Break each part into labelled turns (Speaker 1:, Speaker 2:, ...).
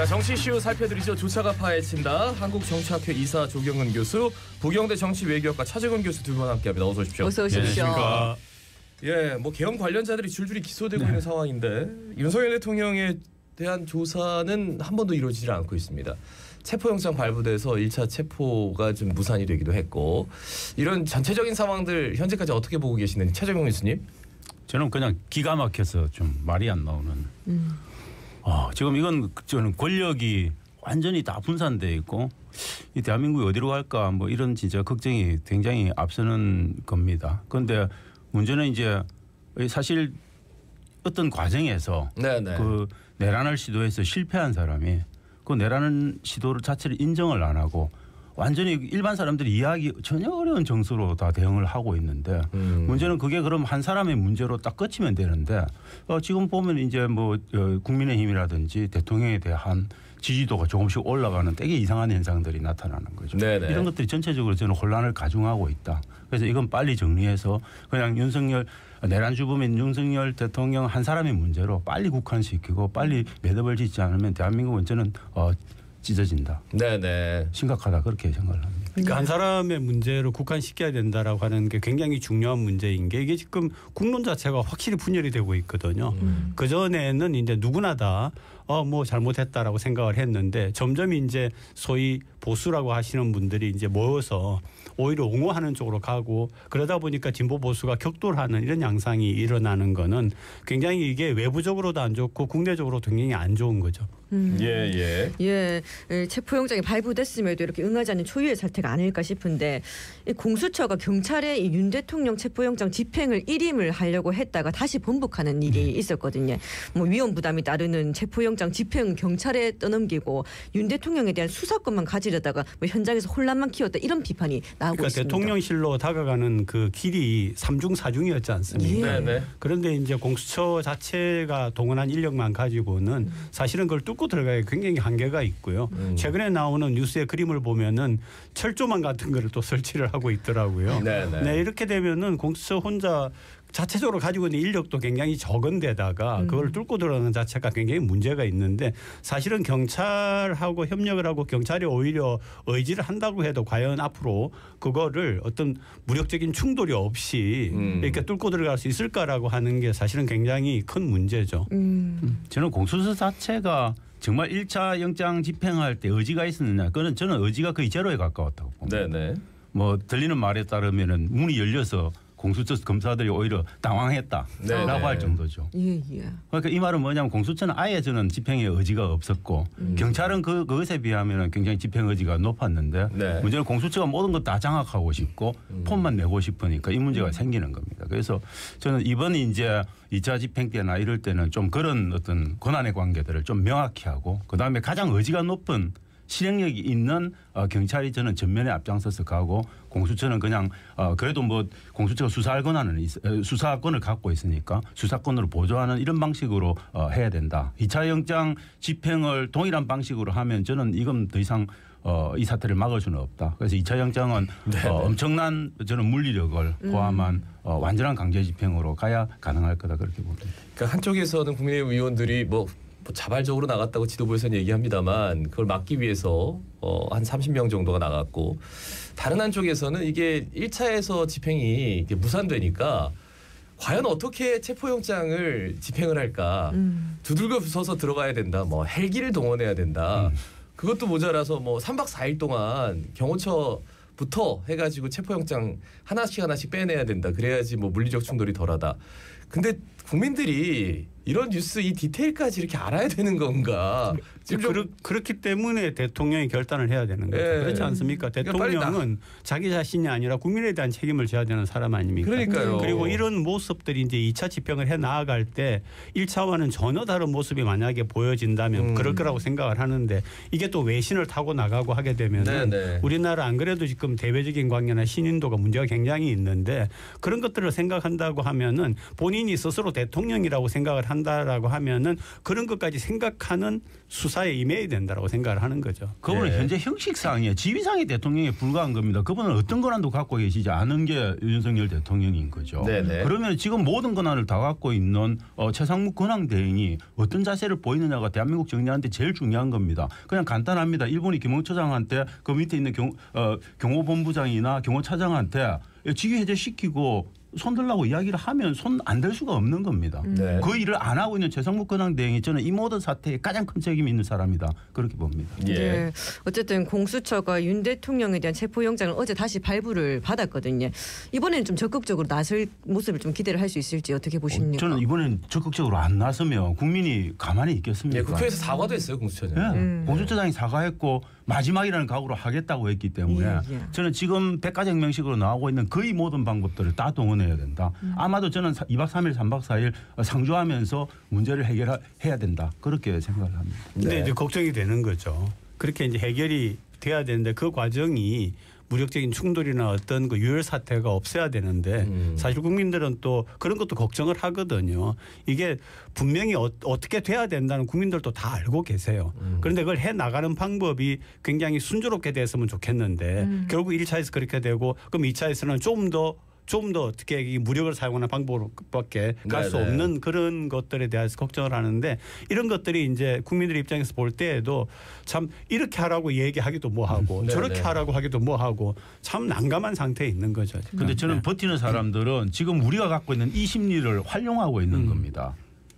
Speaker 1: 자, 정치 이슈 살펴드리죠. 조차가 파헤친다. 한국정치학회 이사 조경은 교수, 부경대 정치외교학과 차재근 교수 두 분 함께합니다. 어서 오십시오.
Speaker 2: 어서 오십시오.
Speaker 1: 예, 뭐 개헌 관련자들이 줄줄이 기소되고 있는 상황인데 윤석열 대통령에 대한 조사는 한 번도 이루어지지 않고 있습니다. 체포영장 발부돼서 1차 체포가 좀 무산이 되기도 했고, 이런 전체적인 상황들 현재까지 어떻게 보고 계시는지 차재근 교수님?
Speaker 3: 저는 그냥 기가 막혀서 좀 말이 안 나오는. 지금 이건 저는 권력이 완전히 다 분산돼 있고 이 대한민국이 어디로 갈까 뭐 이런 진짜 걱정이 굉장히 앞서는 겁니다. 그런데 문제는 이제 사실 어떤 과정에서 그 내란을 시도해서 실패한 사람이 그 내란 시도를 자체를 인정을 안 하고 완전히 일반 사람들이 이해하기 전혀 어려운 정서로 다 대응을 하고 있는데 문제는 그게 그럼 한 사람의 문제로 딱 끝이면 되는데 지금 보면 이제 뭐 국민의힘이라든지 대통령에 대한 지지도가 조금씩 올라가는 되게 이상한 현상들이 나타나는 거죠. 네네. 이런 것들이 전체적으로 저는 혼란을 가중하고 있다. 그래서 이건 빨리 정리해서 그냥 내란 주범인 윤석열 대통령 한 사람의 문제로 빨리 국한시키고 빨리 매듭을 짓지 않으면 대한민국은 저는 찢어진다. 네네. 심각하다 그렇게 생각을 합니다.
Speaker 4: 그러니까 한 사람의 문제로 국한시켜야 된다라고 하는 게 굉장히 중요한 문제인 게 이게 지금 국론 자체가 확실히 분열이 되고 있거든요. 그 전에는 이제 누구나 다 뭐 잘못했다라고 생각을 했는데 점점 이제 소위 보수라고 하시는 분들이 이제 모여서 오히려 옹호하는 쪽으로 가고 그러다 보니까 진보 보수가 격돌하는 이런 양상이 일어나는 거는 굉장히 이게 외부적으로도 안 좋고 국내적으로 굉장히 안 좋은 거죠.
Speaker 2: 체포영장이 발부됐음에도 이렇게 응하지 않는 초유의 사태가 아닐까 싶은데 공수처가 경찰에 이 윤 대통령 체포영장 집행을 일임을 하려고 했다가 다시 번복하는 일이 있었거든요. 뭐 위험 부담이 따르는 체포영장 집행 경찰에 떠넘기고 윤 대통령에 대한 수사권만 가지려다가 뭐 현장에서 혼란만 키웠다 이런 비판이 나오고 있습니다.
Speaker 4: 대통령실로 다가가는 그 길이 3중 4중이었지 않습니까? 그런데 이제 공수처 자체가 동원한 인력만 가지고는 사실은 그걸 뚫고 들어가기 굉장히 한계가 있고요. 최근에 나오는 뉴스의 그림을 보면은 철조망 같은 거를 또 설치를 하고 있더라고요. 네, 이렇게 되면은 공수처 혼자 자체적으로 가지고 있는 인력도 굉장히 적은 데다가 그걸 뚫고 들어가는 자체가 굉장히 문제가 있는데 사실은 경찰하고 협력을 하고 경찰이 오히려 의지를 한다고 해도 과연 앞으로 그거를 어떤 무력적인 충돌이 없이 이렇게 뚫고 들어갈 수 있을까라고 하는 게 사실은 굉장히 큰 문제죠.
Speaker 3: 저는 공수처 자체가 정말 1차 영장 집행할 때 의지가 있었느냐. 그거는 저는 의지가 거의 제로에 가까웠다고 봅니다. 뭐 들리는 말에 따르면은 문이 열려서 공수처 검사들이 오히려 당황했다라고 할 정도죠. 그러니까 이 말은 뭐냐면 공수처는 아예 저는 집행의 의지가 없었고 경찰은 그것에 비하면 굉장히 집행 의지가 높았는데 문제는 공수처가 모든 것 다 장악하고 싶고 폰만 내고 싶으니까 이 문제가 생기는 겁니다. 그래서 저는 이번 이제 2차 집행 때나 이럴 때는 좀 그런 어떤 권한의 관계들을 좀 명확히 하고 그다음에 가장 의지가 높은 실행력이 있는 경찰이 저는 전면에 앞장서서 가고 공수처는 그냥 그래도 뭐 공수처가 수사권을 갖고 있으니까 수사권으로 보조하는 이런 방식으로 해야 된다. 2차 영장 집행을 동일한 방식으로 하면 저는 이건 더 이상 이 사태를 막을 수는 없다. 그래서 2차 영장은 엄청난 저는 물리력을 포함한 완전한 강제 집행으로 가야 가능할 거다 그렇게 봅니다.
Speaker 1: 그러니까 한쪽에서는 국민의힘 의원들이 뭐 자발적으로 나갔다고 지도부에서는 얘기합니다만 그걸 막기 위해서 한 30명 정도가 나갔고 다른 한쪽에서는 이게 1차에서 집행이 이게 무산되니까 과연 어떻게 체포영장을 집행을 할까 두들겨 부숴서 들어가야 된다. 뭐 헬기를 동원해야 된다. 그것도 모자라서 뭐 3박 4일 동안 경호처부터 해가지고 체포영장 하나씩 빼내야 된다. 그래야지 뭐 물리적 충돌이 덜하다. 근데 국민들이 이런 뉴스 이 디테일까지 이렇게 알아야 되는 건가?
Speaker 4: 그렇기 때문에 대통령이 결단을 해야 되는 거죠. 그렇지 않습니까? 대통령은 자기 자신이 아니라 국민에 대한 책임을 져야 되는 사람 아닙니까?
Speaker 1: 그러니까요.
Speaker 4: 그리고 이런 모습들이 이제 2차 집행을 해 나아갈 때 1차와는 전혀 다른 모습이 만약에 보여진다면 그럴 거라고 생각을 하는데 이게 또 외신을 타고 나가고 하게 되면 우리나라 안 그래도 지금 대외적인 관계나 신인도가 문제가 굉장히 있는데 그런 것들을 생각한다고 하면은 본인이 스스로 대통령이라고 생각을 한다라고 하면은 그런 것까지 생각하는 수사에 임해야 된다라고 생각을 하는 거죠.
Speaker 3: 그분은 현재 형식상의 지위상의 대통령에 불과한 겁니다. 그분은 어떤 권한도 갖고 계시지 않은 게 윤석열 대통령인 거죠. 네네. 그러면 지금 모든 권한을 다 갖고 있는 최상무 권한대행이 어떤 자세를 보이느냐가 대한민국 정리하는데 제일 중요한 겁니다. 그냥 간단합니다. 일본이 김영처장한테 그 밑에 있는 경호본부장이나 경호차장한테 직위 해제시키고 손들라고 이야기를 하면 손 안 댈 수가 없는 겁니다. 네. 그 일을 안 하고 있는 최상무 권한대행이 저는 이 모든 사태에 가장 큰 책임이 있는 사람이다. 그렇게 봅니다.
Speaker 2: 예. 네. 어쨌든 공수처가 윤 대통령에 대한 체포영장을 어제 다시 발부를 받았거든요. 이번에는 좀 적극적으로 나설 모습을 좀 기대를 할 수 있을지 어떻게 보십니까?
Speaker 3: 저는 이번엔 적극적으로 안 나서면 국민이 가만히 있겠습니까?
Speaker 1: 네, 국회에서 사과도 했어요. 공수처장.
Speaker 3: 네. 공수처장이 사과했고 마지막이라는 각오로 하겠다고 했기 때문에 저는 지금 백가정명식으로 나오고 있는 거의 모든 방법들을 다 동원해야 된다. 아마도 저는 2박 3일 3박 4일 상주하면서 문제를 해결해야 된다. 그렇게 생각을 합니다.
Speaker 4: 근데 이제 걱정이 되는 거죠. 그렇게 이제 해결이 돼야 되는데 그 과정이 무력적인 충돌이나 어떤 그 유혈 사태가 없어야 되는데 사실 국민들은 또 그런 것도 걱정을 하거든요. 이게 분명히 어떻게 돼야 된다는 국민들도 다 알고 계세요. 그런데 그걸 해 나가는 방법이 굉장히 순조롭게 됐으면 좋겠는데 결국 1차에서 그렇게 되고 그럼 2차에서는 좀 더 어떻게 이 무력을 사용하는 방법밖에 갈 수 없는 그런 것들에 대해서 걱정을 하는데 이런 것들이 이제 국민들 입장에서 볼 때에도 참 이렇게 하라고 얘기하기도 뭐하고 저렇게 하라고 하기도 뭐하고 참 난감한 상태에 있는 거죠.
Speaker 3: 그런데 저는 버티는 사람들은 지금 우리가 갖고 있는 이 심리를 활용하고 있는 겁니다.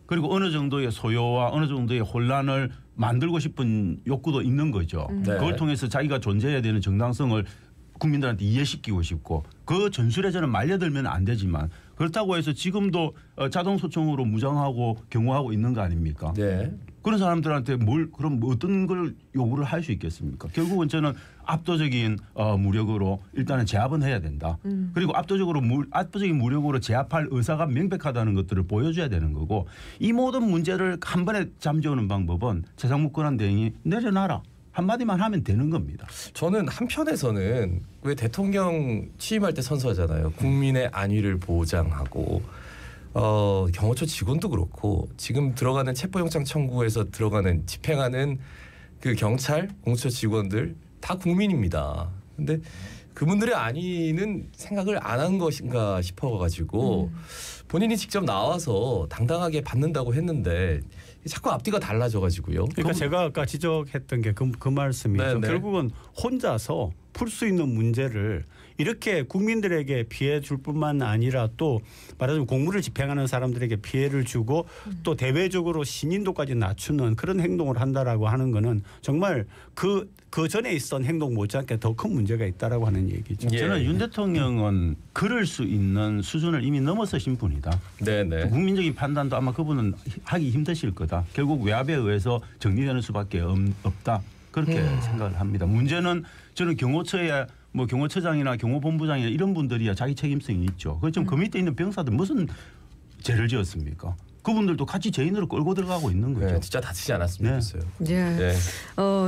Speaker 3: 그리고 어느 정도의 소요와 어느 정도의 혼란을 만들고 싶은 욕구도 있는 거죠. 그걸 통해서 자기가 존재해야 되는 정당성을 국민들한테 이해시키고 싶고 그 전술에 저는 말려들면 안 되지만 그렇다고 해서 지금도 자동소총으로 무장하고 경호하고 있는 거 아닙니까? 네. 그런 사람들한테 그럼 어떤 걸 요구를 할 수 있겠습니까? 결국은 저는 압도적인 무력으로 일단은 제압은 해야 된다. 그리고 압도적인 무력으로 제압할 의사가 명백하다는 것들을 보여줘야 되는 거고 이 모든 문제를 한 번에 잠재우는 방법은 최상무 권한대행이 내려놔라. 한마디만 하면 되는 겁니다.
Speaker 1: 저는 한편에서는 왜 대통령 취임할 때 선서하잖아요. 국민의 안위를 보장하고 경호처 직원도 그렇고 지금 들어가는 체포영장 청구에서 들어가는 집행하는 그 경찰, 공수처 직원들 다 국민입니다. 근데 그분들의 안위는 생각을 안 한 것인가 싶어가지고 본인이 직접 나와서 당당하게 받는다고 했는데 자꾸 앞뒤가 달라져가지고요.
Speaker 4: 그러니까 제가 아까 지적했던 게 그 말씀이죠. 결국은 혼자서 풀 수 있는 문제를 이렇게 국민들에게 피해 줄 뿐만 아니라 또 말하자면 공무를 집행하는 사람들에게 피해를 주고 또 대외적으로 신인도까지 낮추는 그런 행동을 한다라고 하는 거는 정말 그 전에 있었던 행동 못지않게 더 큰 문제가 있다라고 하는 얘기죠.
Speaker 3: 저는 윤 대통령은 그럴 수 있는 수준을 이미 넘어서신 분이다. 네네. 국민적인 판단도 아마 그분은 하기 힘드실 거다. 결국 외압에 의해서 정리되는 수밖에 없다. 그렇게 생각을 합니다. 문제는 저는 경호처에 경호처장이나 경호본부장이나 이런 분들이야 자기 책임성이 있죠. 그렇지만 그 밑에 있는 병사들 무슨 죄를 지었습니까? 그분들도 같이 죄인으로 끌고 들어가고 있는 거죠.
Speaker 1: 네, 진짜 다치지 않았으면 좋겠어요.
Speaker 2: 네.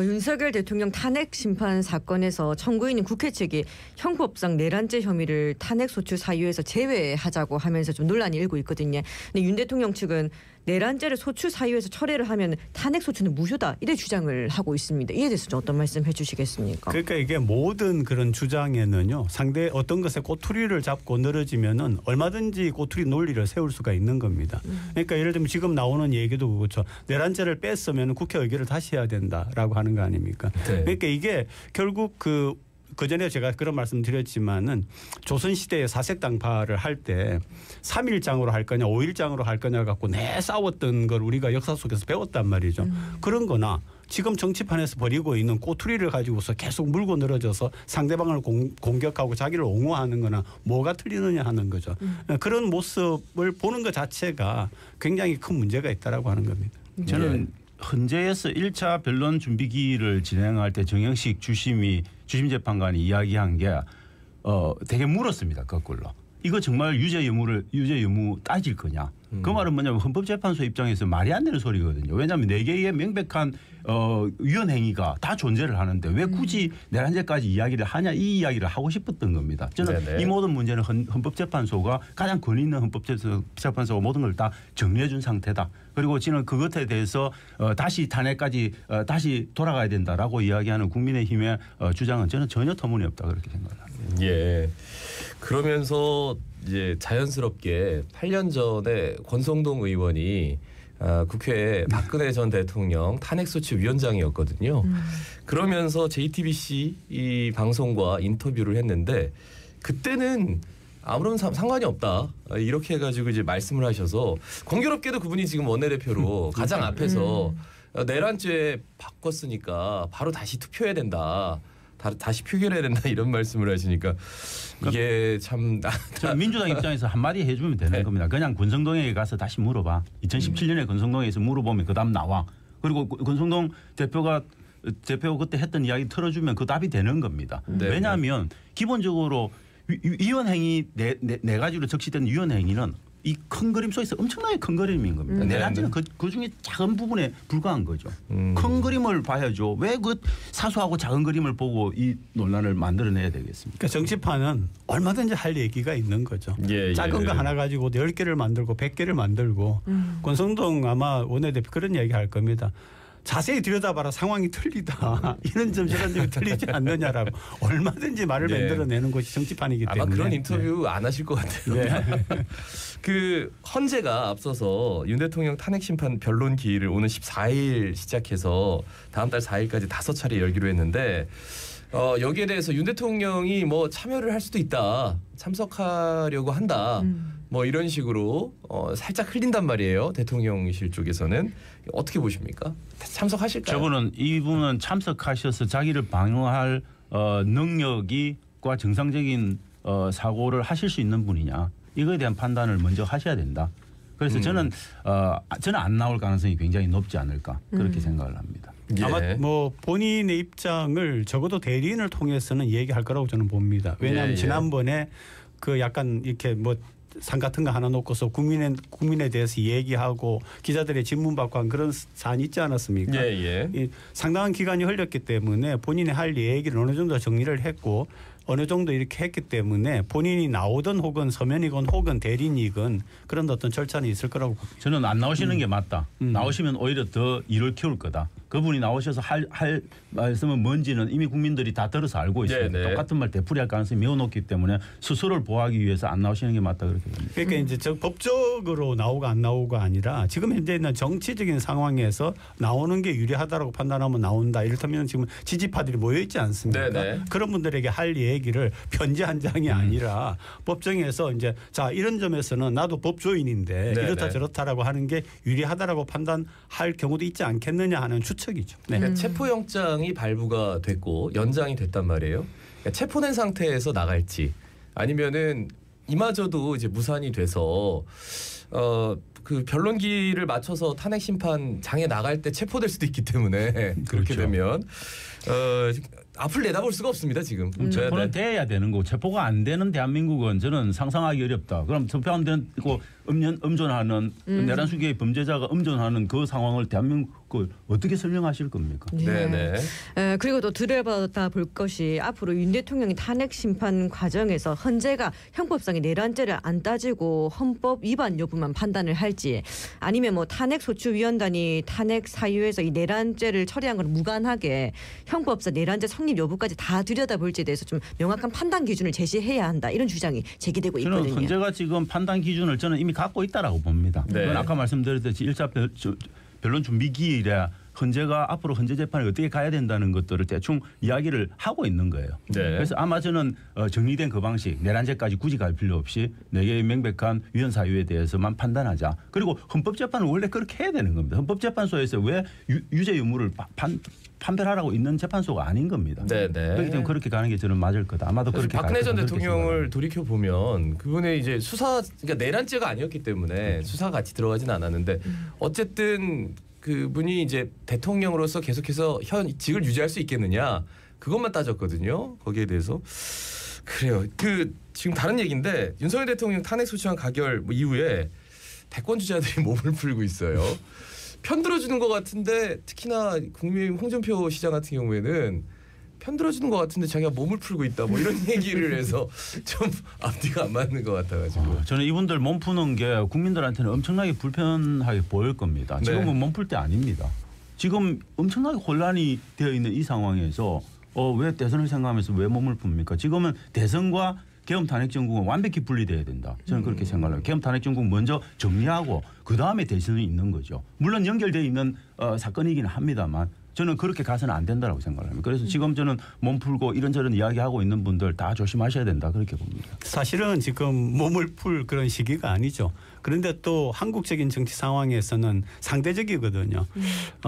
Speaker 2: 윤석열 대통령 탄핵 심판 사건에서 청구인인 국회 측이 형법상 내란죄 혐의를 탄핵 소추 사유에서 제외하자고 하면서 좀 논란이 일고 있거든요. 근데 윤 대통령 측은 내란죄를 소추 사유에서 철회를 하면 탄핵 소추는 무효다 이래 주장을 하고 있습니다. 이에 대해서 좀 어떤 말씀 해주시겠습니까?
Speaker 4: 그러니까 이게 모든 그런 주장에는요. 상대 어떤 것에 꼬투리를 잡고 늘어지면은 얼마든지 꼬투리 논리를 세울 수가 있는 겁니다. 그러니까 예를 들면 지금 나오는 얘기도 그렇죠. 내란죄를 뺐으면 국회 의결을 다시 해야 된다라고 하는 거 아닙니까? 네. 그러니까 이게 결국 그전에 제가 그런 말씀 드렸지만은 조선시대의 사색당파를 할 때 3일장으로 할 거냐 5일장으로 할 거냐 갖고 싸웠던 걸 우리가 역사 속에서 배웠단 말이죠. 그런 거나 지금 정치판에서 벌이고 있는 꼬투리를 가지고서 계속 물고 늘어져서 상대방을 공격하고 자기를 옹호하는 거나 뭐가 틀리느냐 하는 거죠. 그런 모습을 보는 것 자체가 굉장히 큰 문제가 있다라고 하는 겁니다.
Speaker 3: 저는 헌재에서 1차 변론 준비기를 진행할 때 정영식 주심 재판관이 이야기한 게 되게 물었습니다. 거꾸로. 이거 정말 유죄 의무 따질 거냐. 그 말은 뭐냐면 헌법재판소 입장에서 말이 안 되는 소리거든요. 왜냐하면 4개의 명백한 위헌 행위가 다 존재를 하는데 왜 굳이 내란죄까지 이야기를 하냐 이 이야기를 하고 싶었던 겁니다. 저는
Speaker 1: 네네.
Speaker 3: 이 모든 문제는 헌법재판소가 가장 권위 있는 헌법재판소가 모든 걸 다 정리해 준 상태다. 그리고 저는 그것에 대해서 다시 탄핵까지 다시 돌아가야 된다라고 이야기하는 국민의힘의 주장은 저는 전혀 터무니없다 그렇게 생각합니다.
Speaker 1: 예. 그러면서 이제 자연스럽게 8년 전에 권성동 의원이 국회에 박근혜 전 대통령 탄핵소추위원장이었거든요. 그러면서 JTBC 이 방송과 인터뷰를 했는데 그때는 아무런 상관이 없다 이렇게 해가지고 이제 말씀을 하셔서 공교롭게도 그분이 지금 원내대표로 가장 앞에서 내란죄 바꿨으니까 바로 다시 투표해야 된다. 다시 표결해야 된다 이런 말씀을 하시니까 이게 참
Speaker 3: 민주당 입장에서 한마디 해주면 되는 겁니다. 그냥 권성동에게 가서 다시 물어봐. 2017년에 권성동에서 물어보면 그 답 나와. 그리고 권성동 대표가 그때 했던 이야기 틀어주면 그 답이 되는 겁니다.
Speaker 1: 네.
Speaker 3: 왜냐하면 기본적으로 위헌 행위 네 가지로 적시된 위헌 행위는 이 큰 그림 속에서 엄청나게 큰 그림인 겁니다. 내란죄는 그 중에 작은 부분에 불과한 거죠. 큰 그림을 봐야죠. 왜 그 사소하고 작은 그림을 보고 이 논란을 만들어내야 되겠습니까?
Speaker 4: 그러니까 정치판은 얼마든지 할 얘기가 있는 거죠.
Speaker 1: 예,
Speaker 4: 작은 거 하나 가지고 10개를 만들고 100개를 만들고 권성동 아마 원내대표 그런 얘기 할 겁니다. 자세히 들여다봐라 상황이 틀리다. 이런 점 저런 점이 틀리지 않느냐라고 얼마든지 말을 만들어내는 것이 정치판이기 때문에.
Speaker 1: 아마 그런 인터뷰 안 하실 것 같아요. 그 헌재가 앞서서 윤 대통령 탄핵 심판 변론 기일을 오는 14일 시작해서 다음 달 4일까지 5차례 열기로 했는데 여기에 대해서 윤 대통령이 뭐 참여를 할 수도 있다. 참석하려고 한다. 뭐 이런 식으로 살짝 흘린단 말이에요. 대통령실 쪽에서는 어떻게 보십니까? 참석하실까요?
Speaker 3: 이분은 참석하셔서 자기를 방어할 능력과 정상적인 사고를 하실 수 있는 분이냐 이거에 대한 판단을 먼저 하셔야 된다. 그래서 저는 안 나올 가능성이 굉장히 높지 않을까 그렇게 생각을 합니다.
Speaker 1: 예.
Speaker 4: 아마 뭐 본인의 입장을 적어도 대리인을 통해서는 얘기할 거라고 저는 봅니다. 왜냐하면 지난번에 그 약간 이렇게 뭐 상 같은 거 하나 놓고서 국민에 대해서 얘기하고 기자들의 질문 받고 한 그런 사안이 있지 않았습니까? 이 상당한 기간이 흘렸기 때문에 본인이 할 얘기를 어느 정도 정리를 했고 어느 정도 이렇게 했기 때문에 본인이 나오든 혹은 서면이건 혹은 대리인이건 그런 어떤 절차는 있을 거라고 봅니다.
Speaker 3: 저는 안 나오시는 게 맞다. 나오시면 오히려 더 일을 키울 거다. 그분이 나오셔서 할 말씀은 뭔지는 이미 국민들이 다 들어서 알고 있습니다. 똑같은 말 되풀이할 가능성이 매우 높기 때문에 스스로를 보호하기 위해서 안 나오시는 게 맞다 그렇게 봅니다.
Speaker 4: 그러니까 이제 법적으로 나오고 안 나오고가 아니라 지금 현재 있는 정치적인 상황에서 나오는 게 유리하다라고 판단하면 나온다. 이를테면 지금 지지파들이 모여 있지 않습니까? 그런 분들에게 할 얘기를 편지 한 장이 아니라 법정에서 이제 자 이런 점에서는 나도 법조인인데 이렇다 저렇다라고 하는 게 유리하다라고 판단할 경우도 있지 않겠느냐 하는 추측이죠.
Speaker 1: 그러니까 체포영장이 발부가 됐고 연장이 됐단 말이에요. 그러니까 체포된 상태에서 나갈지 아니면은 이마저도 이제 무산이 돼서 그 변론기를 맞춰서 탄핵 심판장에 나갈 때 체포될 수도 있기 때문에 그렇게 되면 앞을 내다볼 수가 없습니다 지금.
Speaker 3: 체포는 돼야 되는 거고 체포가 안 되는 대한민국은 저는 상상하기 어렵다. 그럼 체포 안 되고 음존하는 내란 수계의 범죄자가 음존하는 그 상황을 대한민국을 어떻게 설명하실 겁니까?
Speaker 2: 그리고 또 들여다볼 것이 앞으로 윤 대통령이 탄핵 심판 과정에서 헌재가 형법상의 내란죄를 안 따지고 헌법 위반 여부만 판단을 할지 아니면 뭐 탄핵소추위원단이 탄핵 사유에서 이 내란죄를 처리한 건 무관하게 형법상 내란죄 성립 여부까지 다 들여다볼지에 대해서 좀 명확한 판단 기준을 제시해야 한다 이런 주장이 제기되고 있거든요.
Speaker 3: 저는 헌재가 지금 판단 기준을 저는 이미 갖고 있다라고 봅니다. 그건 아까 말씀드렸듯이 1차 변론 준비 기일에 헌재가 앞으로 헌재 재판에 어떻게 가야 된다는 것들을 대충 이야기를 하고 있는 거예요. 그래서 아마 저는 정리된 그 방식 내란죄까지 굳이 갈 필요 없이 4개의 명백한 위헌 사유에 대해서만 판단하자. 그리고 헌법재판은 원래 그렇게 해야 되는 겁니다. 헌법재판소에서 왜 유죄 유무를 판별하라고 있는 재판소가 아닌 겁니다. 그렇기 때문에 그렇게 가는 게 저는 맞을 거다. 아마도 그렇게
Speaker 1: 박근혜 전 대통령을 돌이켜 보면 그분의 이제 수사 그러니까 내란죄가 아니었기 때문에 수사 같이 들어가진 않았는데 어쨌든 그분이 이제 대통령으로서 계속해서 현직을 유지할 수 있겠느냐 그것만 따졌거든요. 거기에 대해서 그래요. 그 지금 다른 얘기인데 윤석열 대통령 탄핵 소추안 가결 이후에 대권 주자들이 몸을 풀고 있어요. 편들어주는 것 같은데 특히나 국민의힘 홍준표 시장 같은 경우에는 편들어주는 것 같은데 자기가 몸을 풀고 있다 뭐 이런 얘기를 해서 좀 앞뒤가 안 맞는 것 같아가지고
Speaker 3: 저는 이분들 몸 푸는 게 국민들한테는 엄청나게 불편하게 보일 겁니다. 지금은
Speaker 1: 네.
Speaker 3: 몸 풀 때 아닙니다. 지금 엄청나게 혼란이 되어 있는 이 상황에서 왜 대선을 생각하면서 왜 몸을 풉니까? 지금은 대선과 계엄 탄핵 정국은 완벽히 분리돼야 된다. 저는 그렇게 생각해요. 계엄 탄핵 정국 먼저 정리하고 그 다음에 대선이 있는 거죠. 물론 연결되어 있는 사건이기는 합니다만 저는 그렇게 가서는 안 된다고 생각합니다. 그래서 지금 저는 몸 풀고 이런저런 이야기하고 있는 분들 다 조심하셔야 된다 그렇게 봅니다.
Speaker 4: 사실은 지금 몸을 풀 그런 시기가 아니죠. 그런데 또 한국적인 정치 상황에서는 상대적이거든요.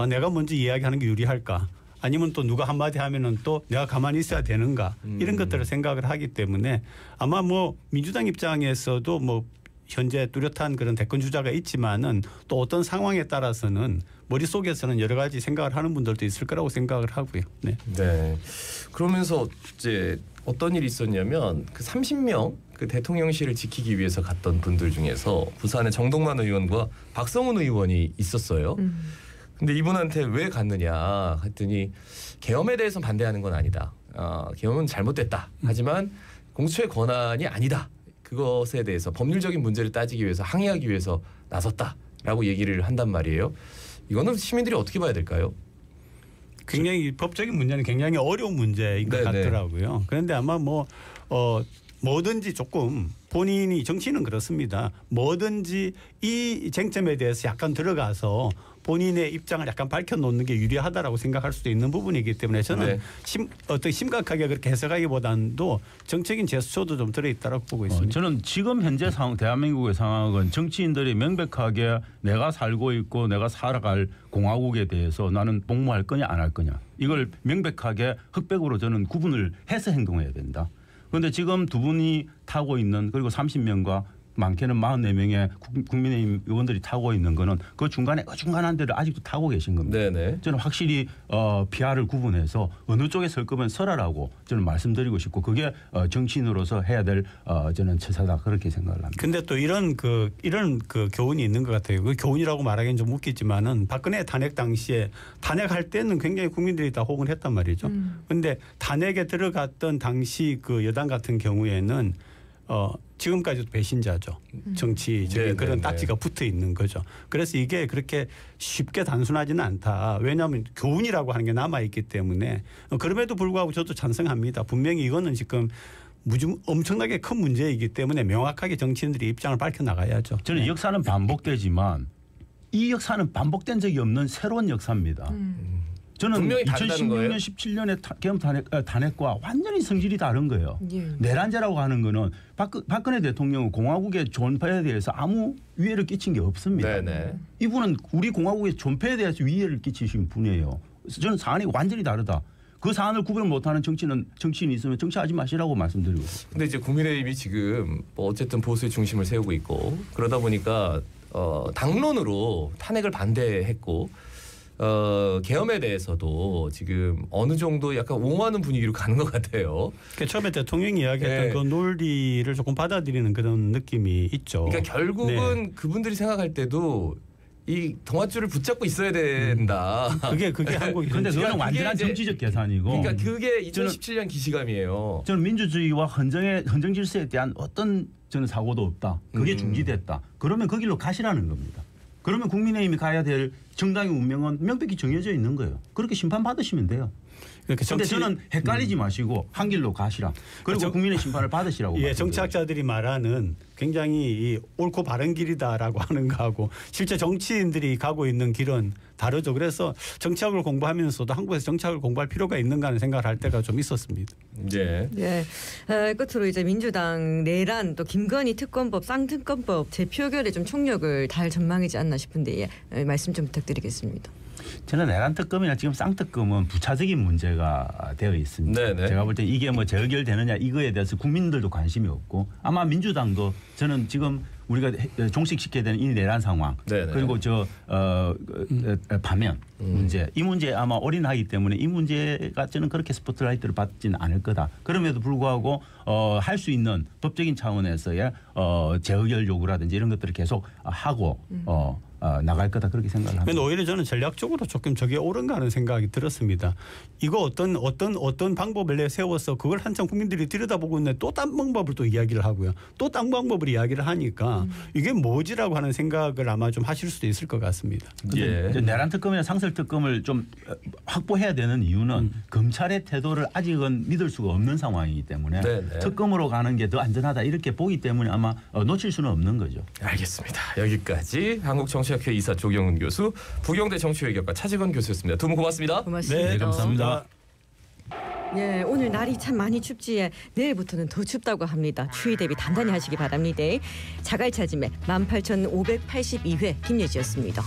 Speaker 4: 내가 먼저 이야기하는 게 유리할까? 아니면 또 누가 한마디 하면은 또 내가 가만히 있어야 되는가? 이런 것들을 생각을 하기 때문에 아마 뭐 민주당 입장에서도 뭐 현재 뚜렷한 그런 대권 주자가 있지만은 또 어떤 상황에 따라서는 머릿속에서는 여러 가지 생각을 하는 분들도 있을 거라고 생각을 하고요. 네.
Speaker 1: 네. 그러면서 이제 어떤 일이 있었냐면 그 30명 그 대통령실을 지키기 위해서 갔던 분들 중에서 부산의 정동만 의원과 박성훈 의원이 있었어요. 근데 이분한테 왜 갔느냐 했더니 계엄에 대해서 반대하는 건 아니다. 계엄은 잘못됐다. 하지만 공수처의 권한이 아니다. 그것에 대해서 법률적인 문제를 따지기 위해서 항의하기 위해서 나섰다라고 얘기를 한단 말이에요. 이거는 시민들이 어떻게 봐야 될까요?
Speaker 4: 굉장히 법적인 문제는 굉장히 어려운 문제인 것 같더라고요. 그런데 아마 뭐든지 조금 본인이 정치는 그렇습니다. 뭐든지 이 쟁점에 대해서 약간 들어가서 본인의 입장을 약간 밝혀놓는 게 유리하다라고 생각할 수도 있는 부분이기 때문에 저는 어떻게 심각하게 그렇게 해석하기보다도 정책인 제스처도 좀 들어있다고 보고 있습니다.
Speaker 3: 저는 지금 현재 상황, 대한민국의 상황은 정치인들이 명백하게 내가 살고 있고 내가 살아갈 공화국에 대해서 나는 복무할 거냐 안 할 거냐 이걸 명백하게 흑백으로 저는 구분을 해서 행동해야 된다. 그런데 지금 두 분이 타고 있는 그리고 30명과 많게는 44명의 국민의힘 의원들이 타고 있는 거는 그 중간에 어중간한 데를 아직도 타고 계신 겁니다.
Speaker 1: 네네.
Speaker 3: 저는 확실히 PR을 구분해서 어느 쪽에 설 거면 서라라고 저는 말씀드리고 싶고 그게 정치인으로서 해야 될 저는 처사다 그렇게 생각을 합니다.
Speaker 4: 근데 또 이런 교훈이 있는 것 같아요. 그 교훈이라고 말하기는 좀 웃기지만은 박근혜 탄핵 당시에 탄핵할 때는 굉장히 국민들이 다 호응을 했단 말이죠. 그런데 탄핵에 들어갔던 당시 그 여당 같은 경우에는 지금까지도 배신자죠. 정치적인 그런 딱지가 붙어 있는 거죠. 그래서 이게 그렇게 쉽게 단순하지는 않다. 왜냐하면 교훈이라고 하는 게 남아있기 때문에 그럼에도 불구하고 저도 찬성합니다. 분명히 이거는 지금 엄청나게 큰 문제이기 때문에 명확하게 정치인들이 입장을 밝혀나가야죠.
Speaker 3: 저는 역사는 반복되지만 이 역사는 반복된 적이 없는 새로운 역사입니다. 저는 2016년, 17년의 계엄 탄핵과 완전히 성질이 다른 거예요. 내란죄라고 하는 거는 박근혜 대통령은 공화국의 존폐에 대해서 아무 위해를 끼친 게 없습니다. 네네. 이분은 우리 공화국의 존폐에 대해서 위해를 끼치신 분이에요. 저는 사안이 완전히 다르다. 그 사안을 구별 못하는 정치인이 있으면 정치하지 마시라고 말씀드리고 있습니다.
Speaker 1: 근데 이제 국민의힘이 지금 어쨌든 보수의 중심을 세우고 있고 그러다 보니까 당론으로 탄핵을 반대했고 계엄에 대해서도 지금 어느 정도 약간 옹호하는 분위기로 가는 것 같아요.
Speaker 4: 그러니까 처음에 대통령이 이야기했던 그 논리를 조금 받아들이는 그런 느낌이 있죠.
Speaker 1: 그러니까 결국은 그분들이 생각할 때도 이 동아줄을 붙잡고 있어야 된다.
Speaker 4: 그게 한국이.
Speaker 3: 그런데 그거는 완전한 정치적 계산이고.
Speaker 1: 그러니까 그게 2017년 기시감이에요.
Speaker 3: 저는 민주주의와 헌정 질서에 대한 어떤 저는 사고도 없다. 그게 중지됐다. 그러면 그 길로 가시라는 겁니다. 그러면 국민의힘이 가야 될 정당의 운명은 명백히 정해져 있는 거예요. 그렇게 심판받으시면 돼요. 그런데 저는 헷갈리지 마시고 한 길로 가시라. 그리고 국민의 심판을 받으시라고.
Speaker 4: 예, 정치학자들이 말하는 굉장히 옳고 바른 길이다라고 하는 거하고 실제 정치인들이 가고 있는 길은 다르죠. 그래서 정치학을 공부하면서도 한국에서 정치학을 공부할 필요가 있는가 하는 생각을 할 때가 좀 있었습니다.
Speaker 1: 네.
Speaker 2: 네. 끝으로 이제 민주당 내란 또 김건희 특검법 쌍특검법 재표결에 좀 총력을 다할 전망이지 않나 싶은데 말씀 좀 부탁드리겠습니다.
Speaker 3: 저는 내란 특검이나 지금 쌍특검은 부차적인 문제가 되어 있습니다.
Speaker 1: 네네.
Speaker 3: 제가 볼 때 이게 뭐 재결되느냐 이거에 대해서 국민들도 관심이 없고 아마 민주당도 저는 지금 우리가 종식시켜야 되는 이 내란 상황
Speaker 1: 네네.
Speaker 3: 그리고 반면 문제 이 문제에 아마 올인하기 때문에 이 문제가 저는 그렇게 스포트라이트를 받지는 않을 거다. 그럼에도 불구하고 할 수 있는 법적인 차원에서의 재의결 요구라든지 이런 것들을 계속 하고 나갈 거다 그렇게 생각을 합니다.
Speaker 4: 그런데 오히려 저는 전략적으로 조금 저게 옳은가 하는 생각이 들었습니다. 이거 어떤 방법을 내세워서 그걸 한참 국민들이 들여다보고 있는데 또 딴 방법을 또 이야기를 하고요. 또 딴 방법을 이야기를 하니까 이게 뭐지라고 하는 생각을 아마 좀 하실 수도 있을 것 같습니다.
Speaker 3: 예. 내란 특검이나 상설 특검을 좀 확보해야 되는 이유는 검찰의 태도를 아직은 믿을 수가 없는 상황이기 때문에
Speaker 1: 네네.
Speaker 3: 특검으로 가는 게 더 안전하다 이렇게 보기 때문에 아마 놓칠 수는 없는 거죠.
Speaker 1: 알겠습니다. 여기까지 한국정치학회 이사 조경훈 교수, 부경대 정치외교과 차지건 교수였습니다. 두 분 고맙습니다.
Speaker 2: 고맙습니다.
Speaker 4: 네, 감사합니다.
Speaker 2: 예, 오늘 날이 참 많이 춥지에 내일부터는 더 춥다고 합니다. 추위 대비 단단히 하시기 바랍니다. 자갈차짐의 18,582회 김예지였습니다.